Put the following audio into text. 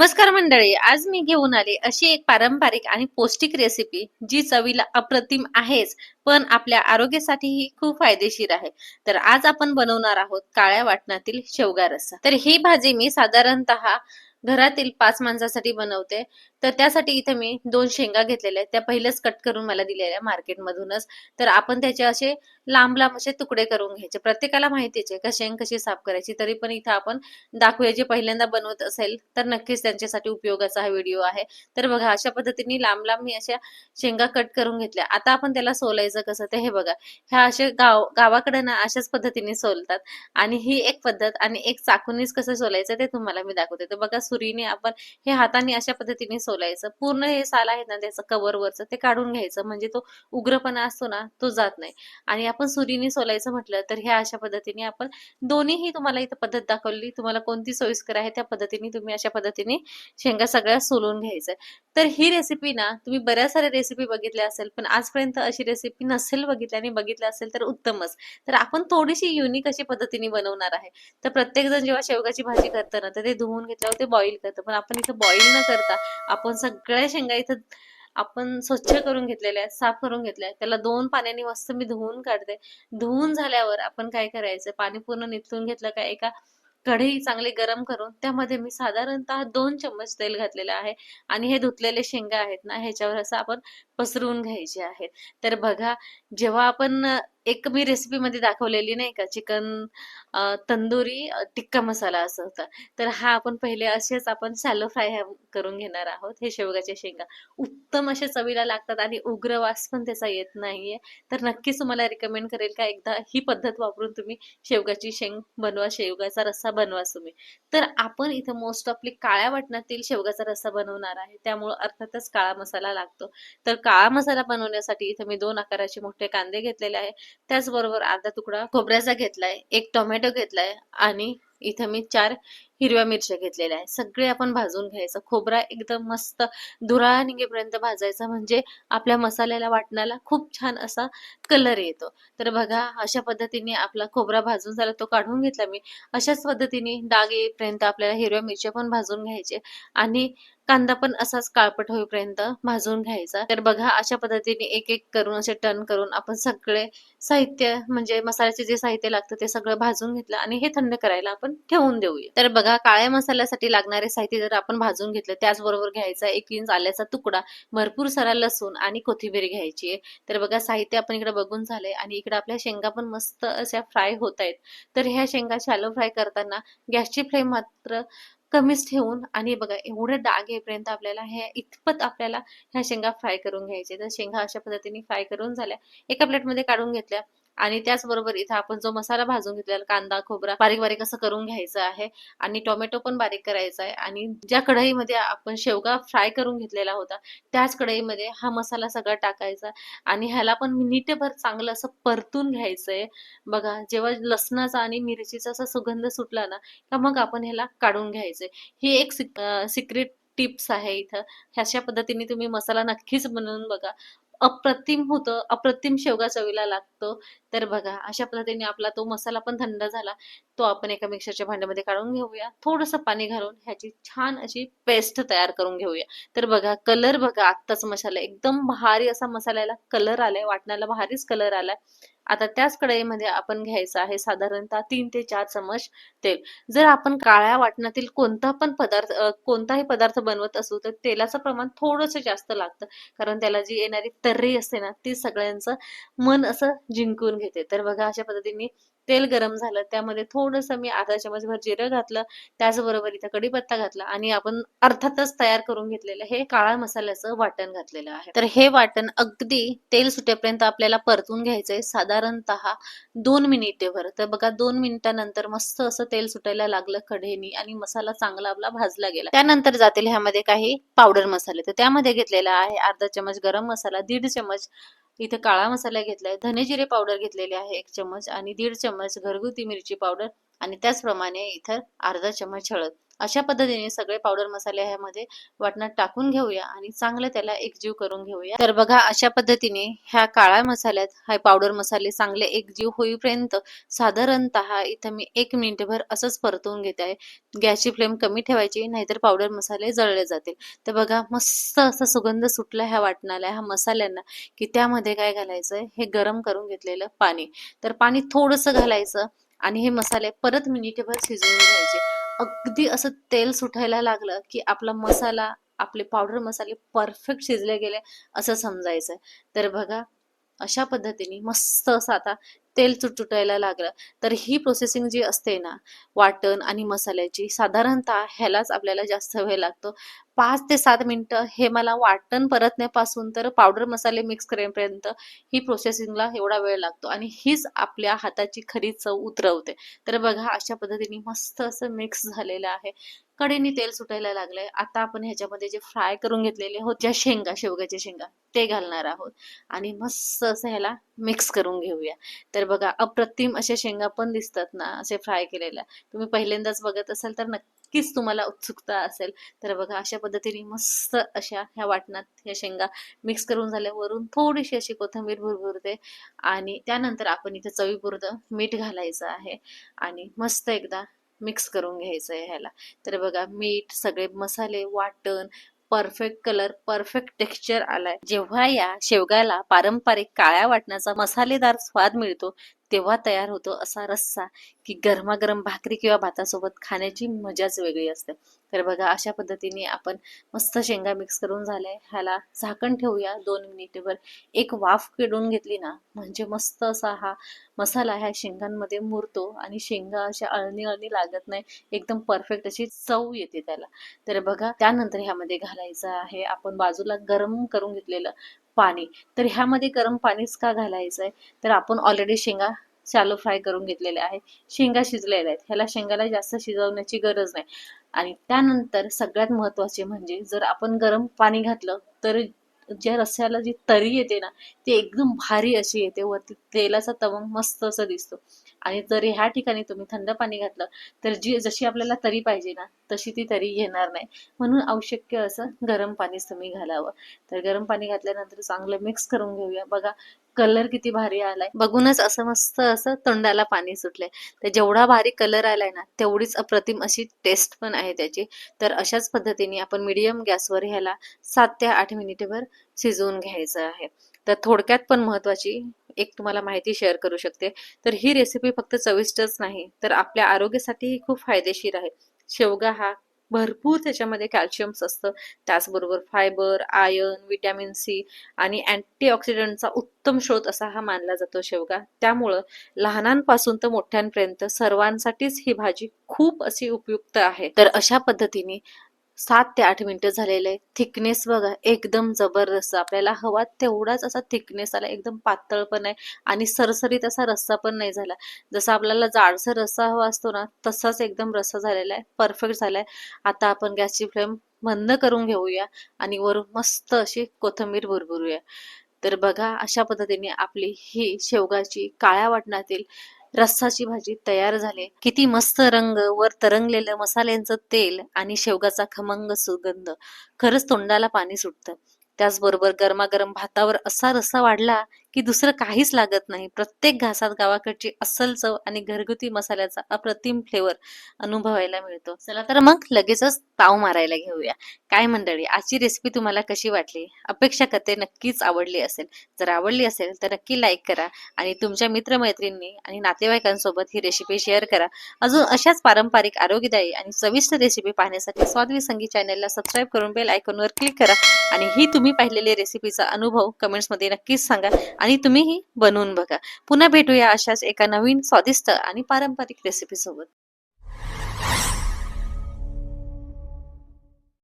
नमस्कार मंडळी, आज मी घेऊन आले अशी एक पारंपरिक आणि पौष्टिक रेसिपी जी चवीला अप्रतिम आहेच, पण आपल्या आरोग्यासाठीही खूप फायदेशीर आहे. तर आज आपण बनवणार आहोत काळ्या वाटणातील शेवगा रस्सा. तर ही भाजी मी साधारणतः घरातील 5 माणसासाठी बनवते. तर त्यासाठी इथे मी 2 शेंगा घेतलेल्या आहेत. त्या पहिलेच कट करून मला दिलेल्या मार्केटमधूनच. तर आपण त्याचे असे लांब-लांब असे तुकडे करून घ्यायचे. प्रत्येकाला माहितीच आहे का शेंग कशी साफ करायची. तरी पण इथं आपण दाखवूया, जे पहिल्यांदा बनवत असेल तर नक्कीच त्यांच्यासाठी उपयोगाचा हा व्हिडिओ आहे. तर बघा अशा पद्धतीने लांब-लांब मी अशा शेंगा कट करून घेतल्या. आता आपण त्याला सोलायचं कसं ते हे बघा. ह्या अशा गावाकडे ना अशाच पद्धतीने सोलतात आणि ही एक पद्धत आणि एक चाकूनीच कसं सोलायचं ते तुम्हाला मी दाखवते. तर बघा सुरीने आपण हे हाताने अशा पद्धतीने सोलायचं. पूर्ण हे साल आहे ना त्याचं कव्हरवरचं ते काढून घ्यायचं, म्हणजे तो उग्रपणा असतो ना तो जात नाही. आणि आपण सुरीने सोलायचं म्हटलं तर ह्या अशा पद्धतीने आपण दोन्हीही तुम्हाला इथं पद्धत दाखवली. तुम्हाला कोणती सोयीस्कर आहे त्या पद्धतीने तुम्ही अशा पद्धतीने शेंगा सगळ्या सोलून घ्यायच्या. तर ही रेसिपी ना तुम्ही बऱ्याच साऱ्या रेसिपी बघितल्या असेल, पण आजपर्यंत अशी रेसिपी नसेल बघितली आणि बघितलं असेल तर उत्तमच. तर आपण थोडीशी युनिक अशी पद्धतीने बनवणार आहे. तर प्रत्येक जण जेव्हा शेवगाची भाजी करतं ना, तर ते धुवून घेतल्यावर ते बॉईल करतं. पण आपण इथं बॉईल न करता आपण सगळ्या शेंगा इथं आपण स्वच्छ करून घेतलेल्या आहेत, साफ करून घेतल्या आहेत. त्याला 2 पाण्याने मस्त मी धुवून काढते. धुवून झाल्यावर आपण काय करायचं, पाणी पूर्ण निथळून घेतलं का एका कढई चांगली गरम करून त्यामध्ये मी साधारणतः 2 चम्मच तेल घातलेलं आहे आणि हे धुतलेले शेंगा आहेत ना ह्याच्यावर असं आपण पसरवून घ्यायचे आहेत. तर बघा, जेव्हा आपण एक मी रेसिपीमध्ये दाखवलेली नाही का चिकन तंदुरी टिक्का मसाला असं होता. तर हा आपण पहिले असेच आपण शॅलो फ्राय करून घेणार आहोत. हे शेवगाच्या शेंगा उत्तम अशा चवीला लागतात आणि उग्र वास पण त्याचा येत नाहीये. तर नक्कीच तुम्हाला रिकमेंड करेल का एकदा ही पद्धत वापरून तुम्ही शेवगाची शेंग बनवा, शेवगाचा रस्सा बनवा तुम्ही. तर आपण इथं मोस्ट ऑफली काळ्या वाटणातील शेवगाचा रस्सा बनवणार आहे. त्यामुळे अर्थातच काळा मसाला लागतो. तर काळा मसाला बनवण्यासाठी इथे मी 2 आकाराचे मोठे कांदे घेतलेले आहे. त्याचबरोबर अर्धा तुकडा खोबऱ्याचा घेतलाय, 1 टोमॅटो घेतलाय आणि इथं मी 4 हिरव्या मिरच्या घेतलेल्या आहेत. सगळे आपण भाजून घ्यायचं. खोबरा एकदम मस्त धुराळ निघेपर्यंत भाजायचा, म्हणजे आपल्या मसाल्याला वाटणाला खूप छान असा कलर येतो. तर बघा अशा पद्धतीने आपला खोबरा भाजून झाला, तो काढून घेतला मी. अशाच पद्धतीने डाग येईपर्यंत आपल्याला हिरव्या मिरच्या पण भाजून घ्यायचे आणि कांदा पण असाच काळपट होईपर्यंत भाजून घ्यायचा. तर बघा अशा पद्धतीने एक एक करून असे टर्न करून आपण सगळे साहित्य म्हणजे मसाल्याचे जे साहित्य लागतं ते सगळं भाजून घेतलं आणि हे थंड करायला आपण ठेवून देऊया. तर बघा काळ्या मसाल्यासाठी लागणारे साहित्य जर आपण भाजून घेतलं, त्याचबरोबर घ्यायचा 1 इंच आल्याचा तुकडा, भरपूर सारा लसूण आणि कोथिंबीर घ्यायची आहे. तर बघा साहित्य आपण इकडे बघून झालंय आणि इकडे आपल्या शेंगा पण मस्त अशा फ्राय होत आहेत. तर ह्या शेंगा शॅलो फ्राय करताना गॅसची फ्लेम मात्र कमीच ठेवून आणि बघा एवढे डाग येईपर्यंत आपल्याला हे इतपत आपल्याला ह्या शेंगा फ्राय करून घ्यायचे. तर शेंगा अशा पद्धतीने फ्राय करून झाल्या, एका प्लेटमध्ये काढून घेतल्या आणि त्याचबरोबर इथं आपण जो मसाला भाजून घेतलेला कांदा, खोबरा बारीक बारीक असं करून घ्यायचं आहे आणि टोमॅटो पण बारीक करायचा आहे आणि ज्या कढईमध्ये आपण शेवगा फ्राय करून घेतलेला होता त्याच कढईमध्ये हा मसाला सगळा टाकायचा आणि ह्याला पण मिनिटभर चांगलं असं परतून घ्यायचंय. बघा जेव्हा लसणाचा आणि मिरचीचा असा सुगंध सुटला ना का मग आपण ह्याला काढून घ्यायचंय. ही एक सिक्रेट टिप्स आहे इथं. अशा पद्धतीने तुम्ही मसाला नक्कीच बनवून बघा. अप्रतिम होतं, अप्रतिम शेवगा चवीला लागतो. तर बघा अशा पद्धतीने आपला तो मसाला पण थंड झाला. तो आपण एका मिक्सरच्या भांड्यामध्ये काढून घेऊया. थोडंसं पाणी घालून ह्याची छान अशी पेस्ट तयार करून घेऊया. तर बघा कलर बघा आत्ताच मसाला एकदम भारी असा मसाल्याला कलर आलाय, वाटणाला भारीच कलर आलाय. आता त्याच कढईमध्ये आपण घ्यायचं आहे साधारणतः 3 ते 4 चमच तेल. जर आपण काळ्या वाटणातील कोणताही पदार्थ बनवत असू तर तेलाचं प्रमाण थोडंसं जास्त लागतं. कारण त्याला जी येणारी तर्री असते ना ती सगळ्यांचं मन असं जिंकून घेते. तर बघा अशा पद्धतीने तेल गरम झालं, त्यामध्ये थोडंसं मी अर्धा चमचभर जिरं घातलं, त्याचबरोबर इथं कढीपत्ता घातला आणि आपण अर्थातच तयार करून घेतलेलं हे काळा मसाल्याचं वाटण घातलेलं आहे. तर हे वाटण अगदी तेल सुटेपर्यंत आपल्याला परतून घ्यायचंय साधारणतः 2 मिनिटेभर. तर बघा 2 मिनिटानंतर मस्त असं तेल सुटायला लागलं कढईनी आणि मसाला चांगला आपला भाजला गेला. त्यानंतर जातील ह्यामध्ये काही पावडर मसाले. तर त्यामध्ये घेतलेला आहे अर्धा चमच गरम मसाला, 1.5 चमच इथे काळा मसाला घेतलाय, धने जिरे पावडर घेतलेले आहे 1 चमच आणि 1.5 चमच घरगुती मिरची पावडर आणि त्याचप्रमाणे इथं अर्धा चमच हळद. अशा पद्धतीने सगळे पावडर मसाले ह्यामध्ये वाटणात टाकून घेऊया आणि चांगलं त्याला एकजीव करून घेऊया. तर बघा अशा पद्धतीने ह्या काळ्या मसाल्यात हा पावडर मसाले चांगले एकजीव होईपर्यंत साधारणतः इथं मी 1 मिनिटभर असंच परतवून घेत आहे. गॅसची फ्लेम कमी ठेवायची, नाहीतर पावडर मसाले जळले जातील. तर बघा मस्त असा सुगंध सुटला ह्या वाटणाला, ह्या मसाल्यांना, की त्यामध्ये काय घालायचंय, हे गरम करून घेतलेलं पाणी. तर पाणी थोडंसं घालायचं आणि हे मसाले परत मिनिटभर शिजवून घ्यायचे. अगदी असं तेल सुटायला लागलं की आपला मसाला, आपले पावडर मसाले परफेक्ट शिजले गेले असं समजायचं. तर बघा अशा पद्धतीने मस्त असं आता तेल सुटायला लागलं. तर ही प्रोसेसिंग जी असते ना, वाटण आणि मसाल्याची, साधारणतः ह्यालाच आपल्याला जास्त वेळ लागतो. 5 ते 7 मिनिटं हे मला वाटण परतण्यापासून तर पावडर मसाले मिक्स करेपर्यंत ही प्रोसेसिंगला एवढा वेळ लागतो आणि हीच आपल्या हाताची खरी चव उतरवते. तर बघा अशा पद्धतीने मस्त असं मिक्स झालेलं आहे. कढईने तेल सुटायला लागलंय. आता आपण ह्याच्यामध्ये जे फ्राय करून घेतलेले होते ज्या शेंगा, शेवग्याच्या शेंगा, ते घालणार आहोत आणि मस्त असं ह्याला मिक्स करून घेऊया. तर बघा अप्रतिम अशा शेंगा पण दिसतात ना असे फ्राय केलेल्या. तुम्ही पहिल्यांदाच बघत असाल तर नक्कीच तुम्हाला उत्सुकता असेल. तर बघा अशा पद्धतीने मस्त अशा ह्या वाटणात ह्या शेंगा मिक्स करून झाल्यावरून थोडीशी अशी कोथिंबीर भुरभुरते आणि त्यानंतर आपण इथे चवीपुरतं मीठ घालायचं आहे आणि मस्त एकदा मिक्स करून घ्यायचं आहे ह्याला. तर बघा मीठ, सगळे मसाले, वाटण, परफेक्ट कलर, परफेक्ट टेक्स्चर आलाय. जेव्हा या शेवगाला पारंपरिक काळ्या वाटणाचा मसालेदार स्वाद मिळतो, तेव्हा तयार होतो असा रस्सा, की गरमागरम भाकरी किंवा भातासोबत खाण्याची मजाच वेगळी असते. तर बघा अशा पद्धतीने आपण मस्त शेंगा मिक्स करून झालाय. ह्याला झाकण ठेवूया 2 मिनिटभर. एक वाफ काढून घेतली ना, म्हणजे मस्त असा हा मसाला ह्या शेंगांमध्ये मुरतो आणि शेंगा अशा अळणी अळणी लागत नाही. एकदम परफेक्ट अशी चव येते त्याला. तर बघा त्यानंतर ह्यामध्ये घालायचं आहे आपण बाजूला गरम करून घेतलेलं पाणी. तर ह्यामध्ये गरम पाणीच का घालायचंय, तर आपण ऑलरेडी शेंगा शॅलो फ्राय करून घेतलेल्या आहेत. शेंगा शिजलेल्या आहेत. ह्याला शेंगाला जास्त शिजवण्याची गरज नाही. आणि त्यानंतर सगळ्यात महत्वाचे म्हणजे जर आपण गरम पाणी घातलं तर ज्या रस्स्याला जी तरी येते ना, ती एकदम भारी अशी येते. वरती तेलाचा तवंग मस्त असं दिसतो. आणि जर ह्या ठिकाणी तुम्ही थंड पाणी घातलं तर जी जशी आपल्याला तरी पाहिजे ना, तशी ती तरी येणार नाही. म्हणून आवश्यक असं गरम पाणीच तुम्ही घालावं. तर गरम पाणी घातल्यानंतर चांगलं मिक्स करून घेऊया. बघा कलर किती भारी आलाय. बघूनच असं मस्त असं तोंडाला पाणी सुटलंय. तर जेवढा भारी कलर आलाय ना, तेवढीच अप्रतिम अशी टेस्ट पण आहे त्याची. तर अशाच पद्धतीने आपण मीडियम गॅसवर ह्याला 7 ते 8 मिनिटभर शिजवून घ्यायचं आहे. तर थोडक्यात पण महत्वाची एक तुम्हाला माहिती शेअर करू शकते. तर ही रेसिपी फक्त चविष्टच नाही, तर आपल्या आरोग्यासाठीही खूप फायदेशीर आहे. शेवगा हा भरपूर त्याच्यामध्ये कॅल्शियम्स असतं. त्याचबरोबर फायबर, आयर्न, व्हिटॅमिन सी आणि अँटीऑक्सिडंटचा उत्तम स्रोत असा हा मानला जातो शेवगा. त्यामुळं लहानांपासून तर मोठ्यांपर्यंत सर्वांसाठीच ही भाजी खूप अशी उपयुक्त आहे. तर अशा पद्धतीने 7 ते 8 मिनिटं झालेले. थिकनेस बघा एकदम जबरदस्त. आपल्याला हवा तेवढाच असा थिकनेस आला. एकदम पातळ पण नाही आणि सरसरीत असा रस्सा पण नाही झाला. जसा आपल्याला जाडसर रस्सा हवा असतो ना, तसाच एकदम रस्सा झालेला आहे. परफेक्ट झालाय. आता आपण गॅसची फ्लेम बंद करून घेऊया आणि वरून मस्त अशी कोथिंबीर भुरभुरूया. तर बघा अशा पद्धतीने आपली ही शेवगाची काळ्या वाटणातील रस्साची भाजी तयार झाली. किती मस्त रंग, वर तरंगलेलं मसाल्यांचं तेल आणि शेवगाचा खमंग सुगंध. खरंच तोंडाला पाणी सुटतं. त्याचबरोबर गरमागरम भातावर असा रस्सा वाढला की दुसरं काहीच लागत नाही. प्रत्येक घासात गावाकडची अस्सल चव आणि घरगुती मसाल्याचा अप्रतिम फ्लेवर अनुभवायला मिळतो. चला तर मग लगेचच ताव मारायला घेऊया. काय मंडळी, आजची रेसिपी तुम्हाला कशी वाटली? अपेक्षा करते नक्कीच आवडली असेल. जर आवडली असेल तर नक्की लाईक करा आणि तुमच्या मित्रमैत्रिणी आणि नातेवाईकांसोबत ही रेसिपी शेअर करा. अजून अशाच पारंपरिक, आरोग्यदायी आणि चविष्ट रेसिपी पाहण्यासाठी स्वादवी संगीत चॅनलला सबस्क्राईब करून बेल आयकॉनवर क्लिक करा आणि ही तुम्ही पाहिलेली रेसिपीचा अनुभव कमेंट्समध्ये नक्कीच सांगा आणि तुम्हीही बनवून बघा. पुन्हा भेटूया अशाच एका नवीन स्वादिष्ट आणि पारंपरिक रेसिपी सोबत.